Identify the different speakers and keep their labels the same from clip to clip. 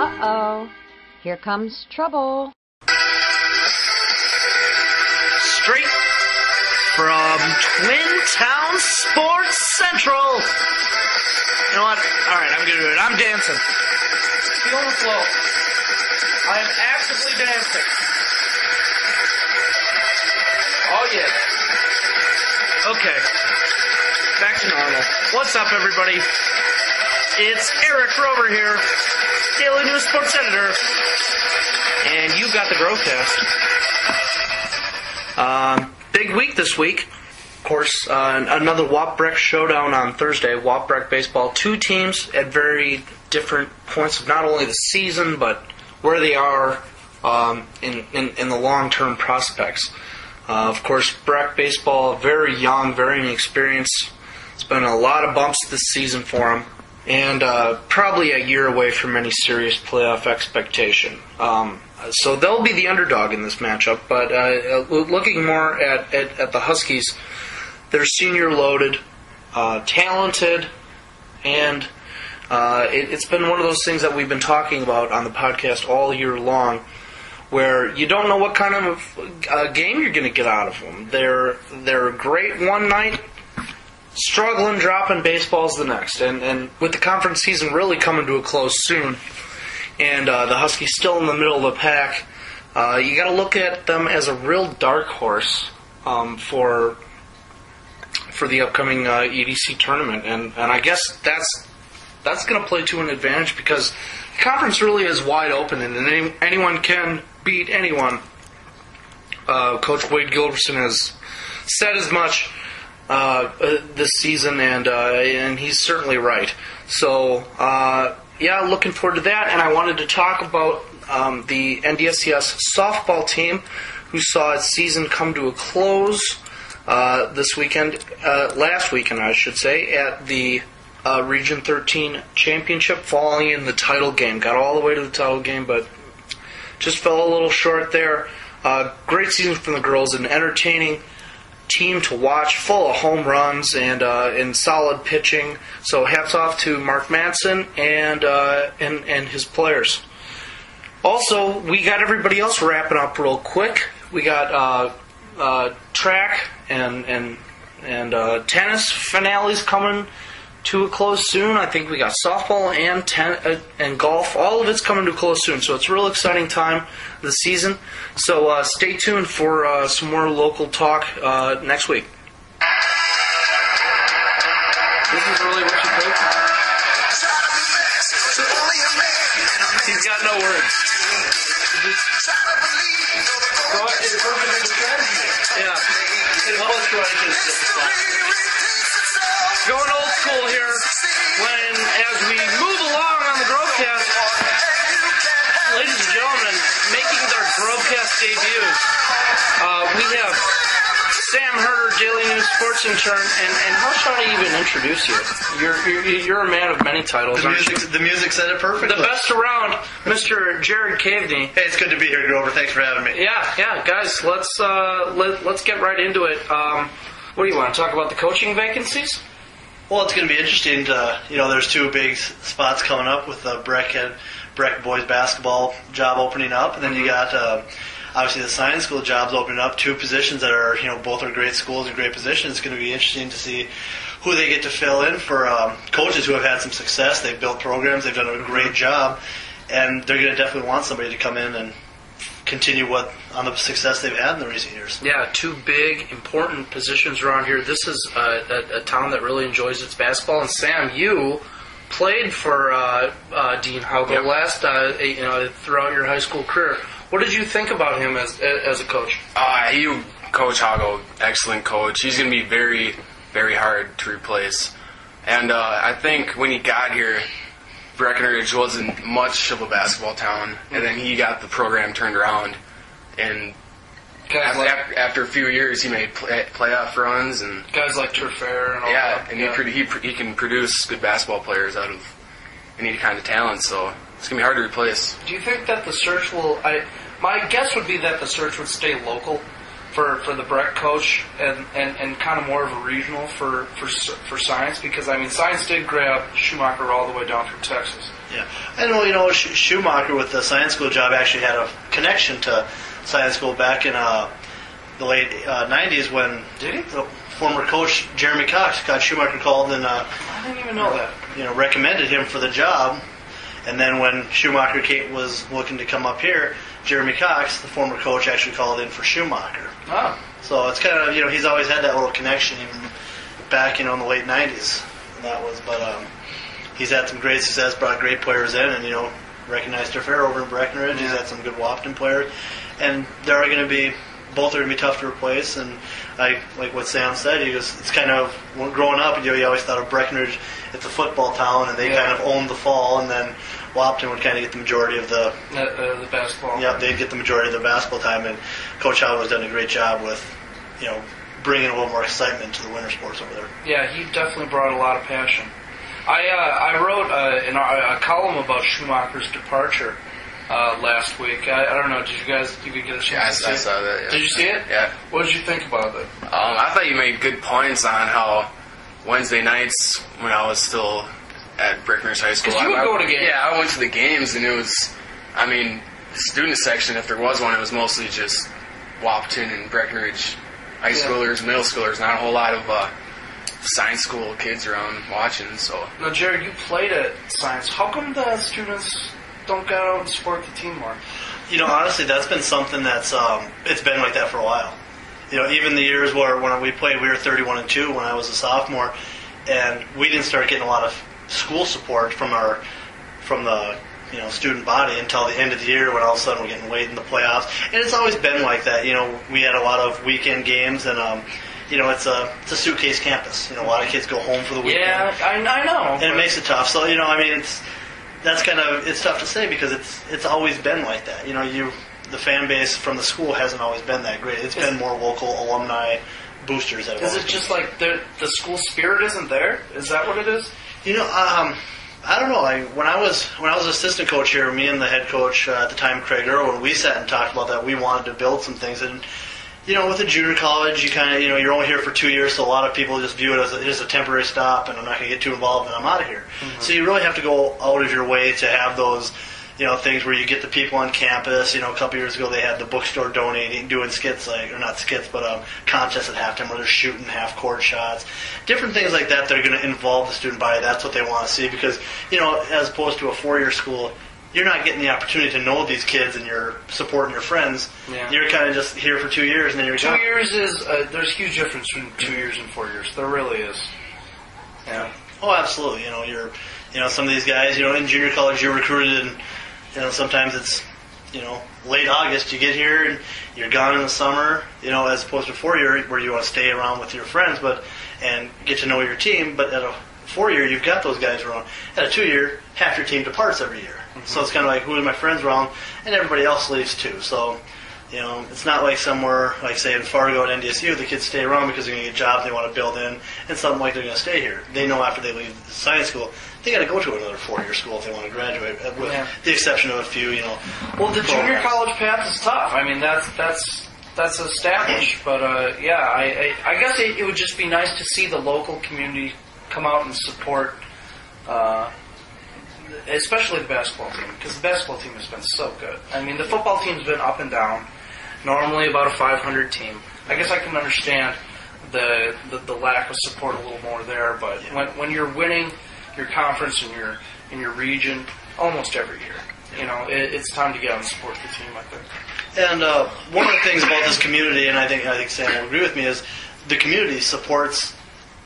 Speaker 1: Uh-oh. Here comes trouble.
Speaker 2: Straight from Twin Town Sports Central. You know what? All right, I'm going to do it. I'm dancing. Feel the flow. I am actively dancing. Oh, yeah. Okay. Back to normal. What's up, everybody? It's Eric Rover here, Daily News Sports Editor, and you got the Grovcast. Big week this week. Of course, another Wahpeton showdown on Thursday. Wahpeton baseball. Two teams at very different points of not only the season, but where they are in the long-term prospects. Of course, Breck baseball, very young, very inexperienced. It's been a lot of bumps this season for them, and probably a year away from any serious playoff expectation. So they'll be the underdog in this matchup, but looking more at the Huskies, they're senior loaded, talented, and it's been one of those things that we've been talking about on the podcast all year long, where you don't know what kind of game you're going to get out of them. They're great one night, struggling, dropping baseballs the next. And with the conference season really coming to a close soon, and the Huskies still in the middle of the pack, you got to look at them as a real dark horse for the upcoming EDC tournament. And I guess that's going to play to an advantage because the conference really is wide open, and anyone can beat anyone. Coach Wade Gilbertson has said as much this season, and he's certainly right. So, yeah, looking forward to that. And I wanted to talk about the NDSCS softball team, who saw its season come to a close this weekend, last weekend, I should say, at the Region 13 Championship, falling in the title game. Got all the way to the title game, but just fell a little short there. Great season from the girls, an entertaining team to watch, full of home runs and solid pitching. So hats off to Mark Manson and his players. Also, we got everybody else wrapping up real quick. We got track and tennis finales coming to a close soon. I think we got softball and golf. All of it's coming to a close soon, so it's a real exciting time of the season. So stay tuned for some more local talk next week. This is really what you think? He's got no words. Go ahead. It's perfect. Yeah. Going old school here, as we move along on the Grovcast, ladies and gentlemen, making their Grovcast debuts, we have Sam Herder, Daily News Sports Intern, and how should I even introduce you? You're a man of many titles.
Speaker 3: The music said it perfectly.
Speaker 2: The best around, Mr. Jared Keaveny.
Speaker 3: Hey, it's good to be here, Grover. Thanks for having me.
Speaker 2: Yeah, guys, let's get right into it. What do you want to talk about? The coaching vacancies?
Speaker 3: Well, it's going to be interesting. There's two big spots coming up with the Breck boys basketball job opening up, and then you got obviously the science school jobs opening up. Two positions that are both are great schools and great positions. It's going to be interesting to see who they get to fill in for coaches who have had some success. They've built programs. They've done a great job, and they're going to definitely want somebody to come in and continue on the success they've had in the recent years.
Speaker 2: Yeah, two big, important positions around here. This is a town that really enjoys its basketball. And Sam, you played for Dean Haugo last, throughout your high school career. What did you think about him as a coach?
Speaker 4: Coach Haugo, excellent coach. He's going to be very, very hard to replace. And I think when he got here, Breckenridge wasn't much of a basketball town, and then he got the program turned around, and after a few years, he made playoff runs, and
Speaker 2: guys like Turfair and all that.
Speaker 4: And he can produce good basketball players out of any kind of talent. So it's gonna be hard to replace.
Speaker 2: Do you think that the search will? My guess would be that the search would stay local. for the Breck coach and kind of more of a regional for science, because I mean science did grab Schumacher all the way down from Texas.
Speaker 3: Yeah, and Schumacher with the science school job actually had a connection to science school back in the late 90s when the former coach Jeremy Cox got Schumacher called and
Speaker 2: I didn't even know that.
Speaker 3: Recommended him for the job, and then when Schumacher was looking to come up here, Jeremy Cox, the former coach, actually called in for Schumacher.
Speaker 2: Oh.
Speaker 3: So it's kind of he's always had that little connection even back in the late 90s. But he's had some great success, brought great players in, and recognized their fair over in Breckenridge.
Speaker 2: Yeah.
Speaker 3: He's had some good Wahpeton players, and both are going to be tough to replace. And like what Sam said, it's kind of growing up. You always thought of Breckenridge, it's a football town, and they kind of owned the fall, and then Wahpeton would kind of get the majority of the
Speaker 2: basketball.
Speaker 3: Yeah, they'd get the majority of the basketball time, and Coach Howard has done a great job with bringing a little more excitement to the winter sports over there.
Speaker 2: Yeah, he definitely brought a lot of passion. I wrote a column about Schumacher's departure last week. I don't know. Did you guys get a chance to see it?
Speaker 4: I saw that. Yeah.
Speaker 2: Did you see it?
Speaker 4: Yeah.
Speaker 2: What did you think about it?
Speaker 4: I thought you made good points on how Wednesday nights when I was still at Breckenridge High School.
Speaker 2: Because you would go to games.
Speaker 4: Yeah, I went to the games, and it was, the student section, if there was one, it was mostly just Wahpeton and Breckenridge high schoolers, middle schoolers, not a whole lot of science school kids around watching. So
Speaker 2: now, Jared, you played at science. How come the students don't go out and support the team more?
Speaker 3: Honestly, that's been something that's it's been like that for a while. Even the years when we played, we were 31-2 when I was a sophomore, and we didn't start getting a lot of school support from the student body until the end of the year, when all of a sudden we're getting weight in the playoffs. And it's always been like that. We had a lot of weekend games, and it's a suitcase campus. A lot of kids go home for the weekend.
Speaker 2: Yeah, I know.
Speaker 3: And it makes it tough. So it's tough to say because it's always been like that. The fan base from the school hasn't always been that great. It's been more local alumni boosters.
Speaker 2: Is it just like the school spirit isn't there? Is that what it is?
Speaker 3: I don't know. When I was assistant coach here, me and the head coach at the time, Craig Irwin, we sat and talked about that. We wanted to build some things, and with a junior college, you kind of you're only here for 2 years, so a lot of people just view it as a temporary stop, and I'm not going to get too involved, and I'm out of here. Mm-hmm. So you really have to go out of your way to have those. Things where you get the people on campus. A couple years ago they had the bookstore doing skits, or not skits, but contests at halftime where they're shooting half-court shots. Different things like that are going to involve the student body. That's what they want to see because, as opposed to a 4-year school, you're not getting the opportunity to know these kids and you're supporting your friends. Yeah. You're kind of just here for 2 years and then you're
Speaker 2: 2 years is, there's a huge difference between 2 years and 4 years. There really is. Yeah.
Speaker 3: Oh, absolutely. Some of these guys, in junior college you're recruited and, sometimes it's, late August you get here and you're gone in the summer, as opposed to 4-year where you want to stay around with your friends and get to know your team. But at a 4-year, you've got those guys around. At a 2-year, half your team departs every year. Mm-hmm. So it's kind of like, who are my friends around? And everybody else leaves too. So, it's not like somewhere, like say in Fargo at NDSU, the kids stay around because they're going to get jobs they want to build in, and something like they're going to stay here. They know after they leave the science school, they got to go to another 4-year school if they want to graduate, with the exception of a few,
Speaker 2: Well, the junior college path is tough. I mean, that's established, but I guess it would just be nice to see the local community come out and support, especially the basketball team, because the basketball team has been so good. I mean, the football team's been up and down. Normally about a 500 team. I guess I can understand the lack of support a little more there, but when you're winning your conference and in your region almost every year, it's time to get out and support the team, I think.
Speaker 3: And one of the things about this community, and I think Sam will agree with me, is the community supports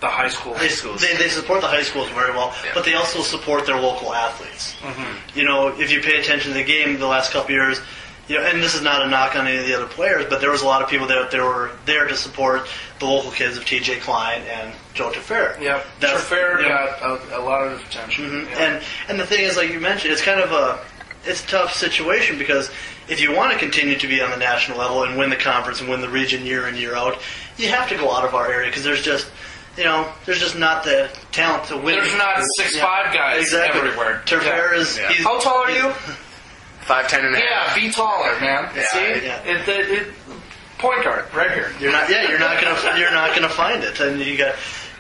Speaker 2: the high schools.
Speaker 3: They support the high schools very well, but they also support their local athletes. Mm-hmm. If you pay attention to the game the last couple of years, and this is not a knock on any of the other players, but there was a lot of people that were there to support the local kids of T.J. Klein and Joe Tefera.
Speaker 2: Yeah, Tefera got a lot of attention.
Speaker 3: Mm-hmm. Yeah. And the thing is, like you mentioned, it's kind of it's a tough situation because if you want to continue to be on the national level and win the conference and win the region year in, year out, you have to go out of our area because there's just not the talent to win.
Speaker 2: There's not 6'5" guys everywhere.
Speaker 3: Tefera is...
Speaker 2: Yeah. How tall are you?
Speaker 4: 5'10" and a half.
Speaker 2: Yeah, be taller, man.
Speaker 4: Yeah,
Speaker 2: See?
Speaker 5: Point guard, right here.
Speaker 3: You're not gonna find it, and you got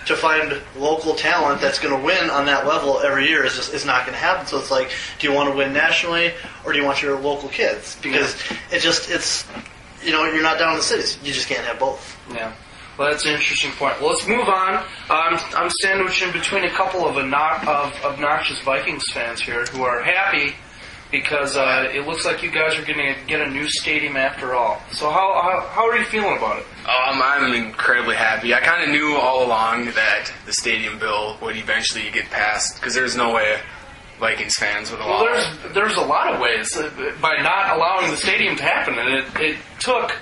Speaker 3: to find local talent that's going to win on that level every year is not going to happen. So it's like, do you want to win nationally or do you want your local kids? Because it's you're not down in the cities. You just can't have both.
Speaker 5: Yeah. Well, that's an interesting point. Well, let's move on. I'm sandwiched in between a couple of obnoxious Vikings fans here who are happy because it looks like you guys are going to get a new stadium after all. So how are you feeling about it?
Speaker 4: I'm incredibly happy. I kind of knew all along that the stadium bill would eventually get passed because there's no way Vikings fans would allow it.
Speaker 5: There's a lot of ways by not allowing the stadium to happen, and it took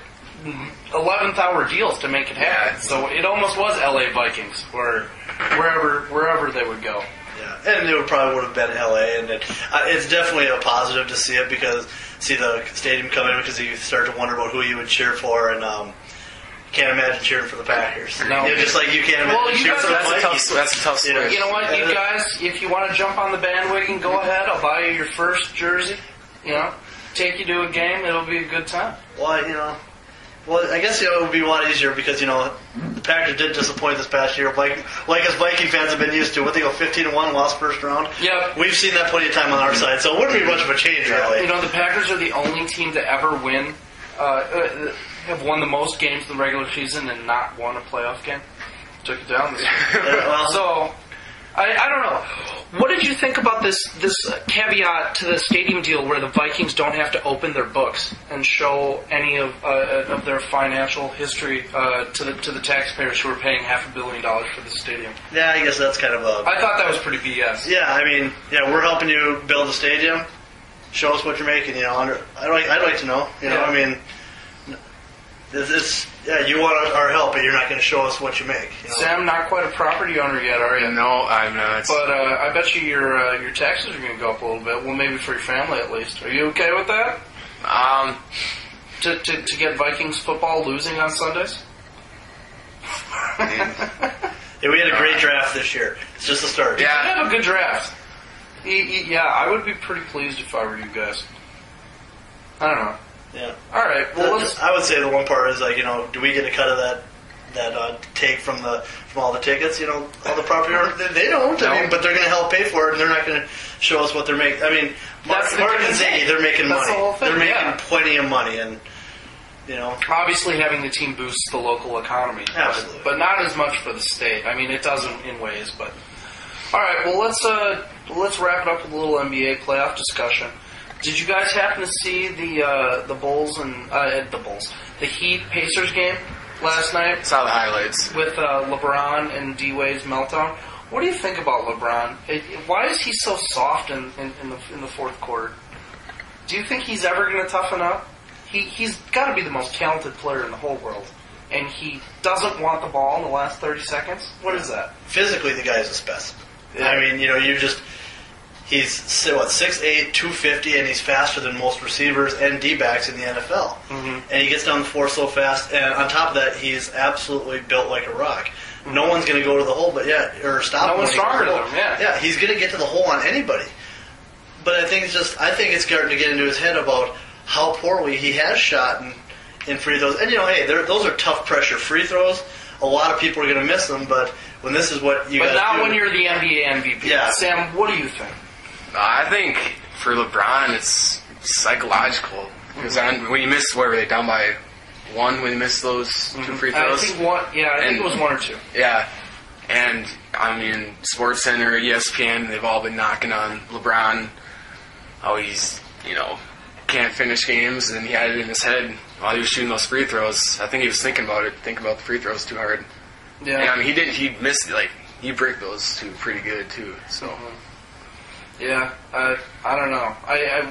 Speaker 5: 11th hour deals to make it happen. So it almost was LA Vikings, wherever they would go.
Speaker 3: Yeah, and it probably would have been LA, and it's definitely a positive to see it because see the stadium come in because you start to wonder about who you would cheer for, and can't imagine cheering for the Packers.
Speaker 5: No,
Speaker 3: just like you can't imagine cheering for the Vikings.
Speaker 4: That's a tough switch.
Speaker 5: You know what, you guys, if you want to jump on the bandwagon, go ahead. I'll buy you your first jersey. Take you to a game. It'll be a good time.
Speaker 3: Well, I guess it would be a lot easier because the Packers did disappoint this past year, like us Viking fans have been used to. What they go 15-1, lost first round.
Speaker 5: Yep.
Speaker 3: We've seen that plenty of time on our side, so it wouldn't be much of a change, really.
Speaker 5: The Packers are the only team to ever win, have won the most games in the regular season and not won a playoff game. Took it down this year. So, I don't know. What did you think about this caveat to the stadium deal where the Vikings don't have to open their books and show any of their financial history to the taxpayers who are paying $500 million for the stadium?
Speaker 3: Yeah, I guess that's kind of
Speaker 5: I thought that was pretty BS.
Speaker 3: Yeah, we're helping you build a stadium. Show us what you're making. I'd like to know. You want our help, but you're not going to show us what you make.
Speaker 5: Sam, not quite a property owner yet, are you?
Speaker 4: No, I'm not.
Speaker 5: But I bet you your taxes are going to go up a little bit. Well, maybe for your family at least. Are you okay with that? To get Vikings football losing on Sundays?
Speaker 3: Yeah, we had a great draft this year. It's just a start.
Speaker 5: Yeah, we have a good draft. Yeah, I would be pretty pleased if I were you guys. I don't know.
Speaker 3: Yeah.
Speaker 5: All right. Well,
Speaker 3: I would say the one part is do we get a cut of that take from all the tickets? All the property owners, they don't.
Speaker 5: No.
Speaker 3: But they're going to help pay for it, and they're not going to show us what they're making. Mark and Ziggy, they're making money.
Speaker 5: The whole thing,
Speaker 3: they're making plenty of money, and
Speaker 5: obviously having the team boosts the local economy.
Speaker 3: Absolutely.
Speaker 5: But not as much for the state. It doesn't in ways, but all right. Well, let's wrap it up with a little NBA playoff discussion. Did you guys happen to see the Bulls and the Heat Pacers game last night?
Speaker 4: Saw the highlights
Speaker 5: with LeBron and D-Wade's meltdown. What do you think about LeBron? Why is he so soft in the fourth quarter? Do you think he's ever going to toughen up? He's got to be the most talented player in the whole world, and he doesn't want the ball in the last 30 seconds. What is that?
Speaker 3: Physically, the guy is a specimen. Yeah. He's 6'8", 250, and he's faster than most receivers and D-backs in the NFL. Mm-hmm. And he gets down the floor so fast, and on top of that, he's absolutely built like a rock. Mm-hmm. No one's going to go to the hole, or stop him.
Speaker 5: No one's stronger than him.
Speaker 3: Yeah, he's going to get to the hole on anybody. But I think it's starting to get into his head about how poorly he has shot in free throws. And those are tough pressure free throws. A lot of people are going to miss them, but when this is what you got to do. But not
Speaker 5: when you're the NBA MVP.
Speaker 3: Yeah.
Speaker 5: Sam, what do you think?
Speaker 4: I think for LeBron, it's psychological. Because when you miss, were they down by one when you missed those two free throws?
Speaker 5: I think it was one or two.
Speaker 4: Yeah. And, SportsCenter, ESPN, they've all been knocking on LeBron. How he's, can't finish games. And he had it in his head while he was shooting those free throws. I think he was thinking about the free throws too hard.
Speaker 5: Yeah.
Speaker 4: And, he missed, he bricked those two pretty good, too. So...
Speaker 5: Mm-hmm. Yeah, I don't know.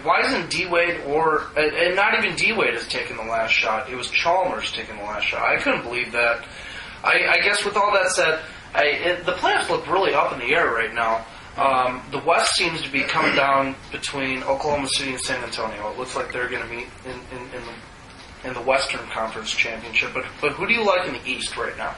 Speaker 5: Why isn't D-Wade and not even D-Wade has taken the last shot. It was Chalmers taking the last shot. I couldn't believe that. I guess with all that said, the playoffs look really up in the air right now. The West seems to be coming down between Oklahoma City and San Antonio. It looks like they're going to meet in the Western Conference Championship. But who do you like in the East right now?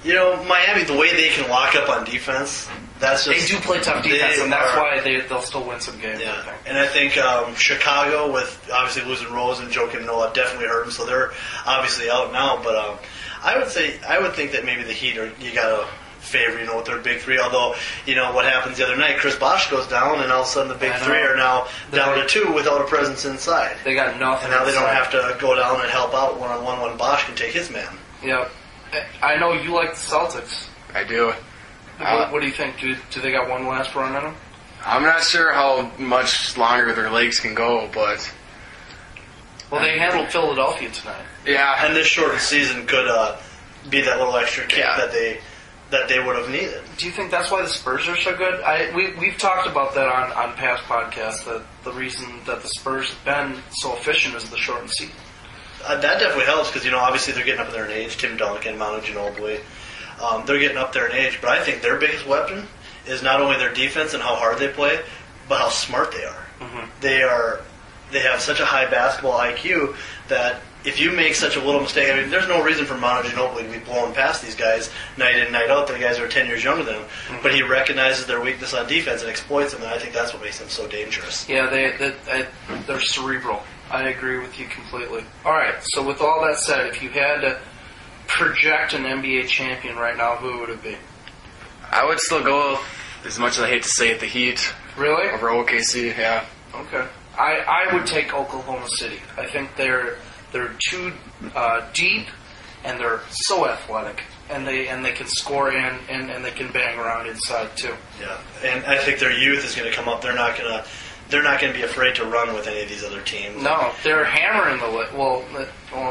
Speaker 3: Miami, the way they can lock up on defense, that's just...
Speaker 5: They do play tough defense, and that's why they'll still win some games, I think.
Speaker 3: And I think Chicago, with obviously losing Rose and Joakim Noah, definitely hurt them, so they're obviously out now. But I would think that maybe the Heat you got to favor, with their big three. Although, what happens the other night, Chris Bosh goes down, and all of a sudden the big three are now down to 2 without a presence inside.
Speaker 5: They got nothing.
Speaker 3: And now they don't
Speaker 5: inside.
Speaker 3: have to go down and help out one-on-one when Bosh can take his man.
Speaker 5: Yep. I know you like the Celtics.
Speaker 4: I do.
Speaker 5: What do you think? Do they got one last run in them?
Speaker 4: I'm not sure how much longer their legs can go, but...
Speaker 5: Well, they handled Philadelphia tonight.
Speaker 4: Yeah.
Speaker 3: And this shortened season could be that little extra kick that they would have needed.
Speaker 5: Do you think that's why the Spurs are so good? We've talked about that on past podcasts, that the reason that the Spurs have been so efficient is the shortened season.
Speaker 3: That definitely helps because, obviously they're getting up there in age. Tim Duncan, Manu Ginobili, they're getting up there in age. But I think their biggest weapon is not only their defense and how hard they play, but how smart they are. Mm-hmm. They have such a high basketball IQ that if you make such a little mistake, there's no reason for Manu Ginobili to be blowing past these guys night in, night out. The guys are 10 years younger than him. Mm-hmm. But he recognizes their weakness on defense and exploits them, and I think that's what makes them so dangerous.
Speaker 5: Yeah, they're cerebral. I agree with you completely. All right, so with all that said, if you had to project an NBA champion right now, who would it be?
Speaker 4: I would still go, as much as I hate to say it, the Heat.
Speaker 5: Really?
Speaker 4: Over OKC, yeah.
Speaker 5: Okay. I would take Oklahoma City. I think they're too deep, and they're so athletic, and they can score and they can bang around inside too.
Speaker 3: Yeah, and I think their youth is going to come up. They're not going to be afraid to run with any of these other teams.
Speaker 5: No, they're hammering well,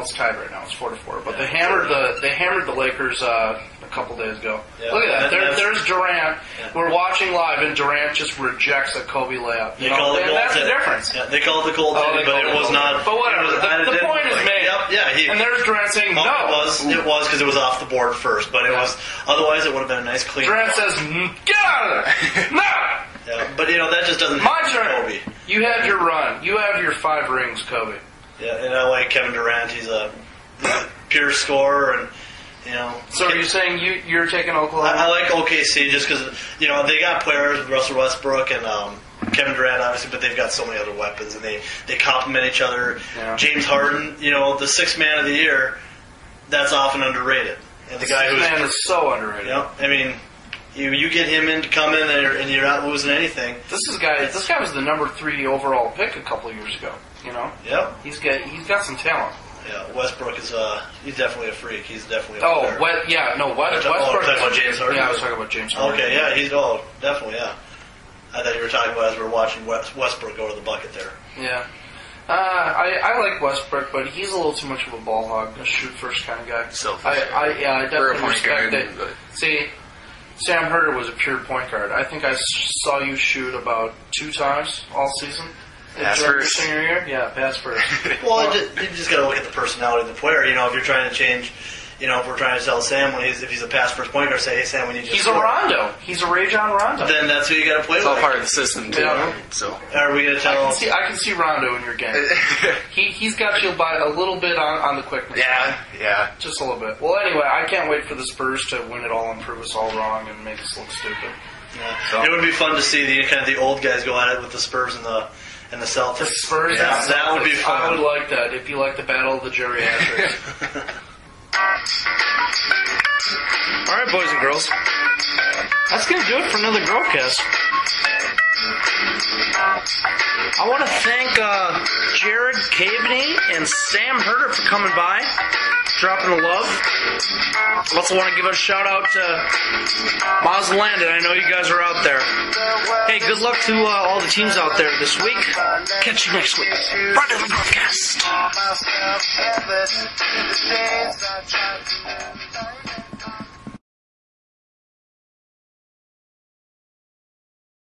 Speaker 5: it's tied right now. It's 4-4. But they hammered the Lakers a couple days ago. Yeah, look at that. There's Durant. Yeah. We're watching live, and Durant just rejects a Kobe layup. That's the difference.
Speaker 3: Yeah, they called it the goaltending, but it was not.
Speaker 5: But whatever. The point is made.
Speaker 3: Yep,
Speaker 5: and there's Durant saying no.
Speaker 3: It was because it was off the board first, but it was. Otherwise, it would have been a nice clean.
Speaker 5: Durant says, "Get out of there!" No.
Speaker 3: Yeah, but that just doesn't.
Speaker 5: My turn.
Speaker 3: Kobe.
Speaker 5: You had your run. You have your 5 rings, Kobe.
Speaker 3: Yeah, and I like Kevin Durant. He's a pure scorer, and
Speaker 5: So are you saying you're taking Oklahoma?
Speaker 3: I like OKC just because they got players with Russell Westbrook and Kevin Durant, obviously, but they've got so many other weapons, and they complement each other. Yeah. James Harden, the 6th man of the year, that's often underrated. And the guy who's
Speaker 5: 6th man is so underrated.
Speaker 3: You get him in to come in there, and you're not losing anything.
Speaker 5: This guy was the number 3 overall pick a couple of years ago.
Speaker 3: Yep.
Speaker 5: He's got some talent.
Speaker 3: Yeah, Westbrook is he's definitely a freak. He's definitely
Speaker 5: Westbrook.
Speaker 3: Talking about James Harden.
Speaker 5: Yeah, I was talking about James Harden.
Speaker 3: Okay, yeah, definitely, yeah. I thought you were talking about as we were watching Westbrook go to the bucket there.
Speaker 5: Yeah. I like Westbrook, but he's a little too much of a ball hog, a shoot first kind of guy.
Speaker 4: Selfish.
Speaker 5: I definitely respect that. See, Sam Herder was a pure point guard. I think I saw you shoot about 2 times all season.
Speaker 4: Pass first.
Speaker 5: Senior year? Yeah, pass first.
Speaker 3: Well, you just got to look at the personality of the player. If you're trying to change, if we're trying to tell Sam if he's a pass first point guard, say, hey Sam, we need you.
Speaker 5: He's a Rondo. He's a Rajon Rondo.
Speaker 3: Then that's who you got to play with.
Speaker 4: It's all part of the system too.
Speaker 5: Yeah.
Speaker 4: So
Speaker 3: are we going to tell?
Speaker 5: I can see Rondo in your game. He's got you by a little bit on the quickness.
Speaker 4: Yeah,
Speaker 5: just a little bit. Well, anyway, I can't wait for the Spurs to win it all and prove us all wrong and make us look stupid.
Speaker 3: Yeah. So. It would be fun to see the old guys go at it with the Spurs and the Celtics.
Speaker 5: The Spurs,
Speaker 3: that would be fun.
Speaker 5: I would like that. If you like the battle of the geriatrics. All right, boys and girls. That's going to do it for another Grovcast. I want to thank Jared Keaveny and Sam Herder for coming by, dropping the love. Also want to give a shout out to Miles and Landon. I know you guys are out there. Hey, good luck to all the teams out there this week. Catch you next week. Right on the Grovcast.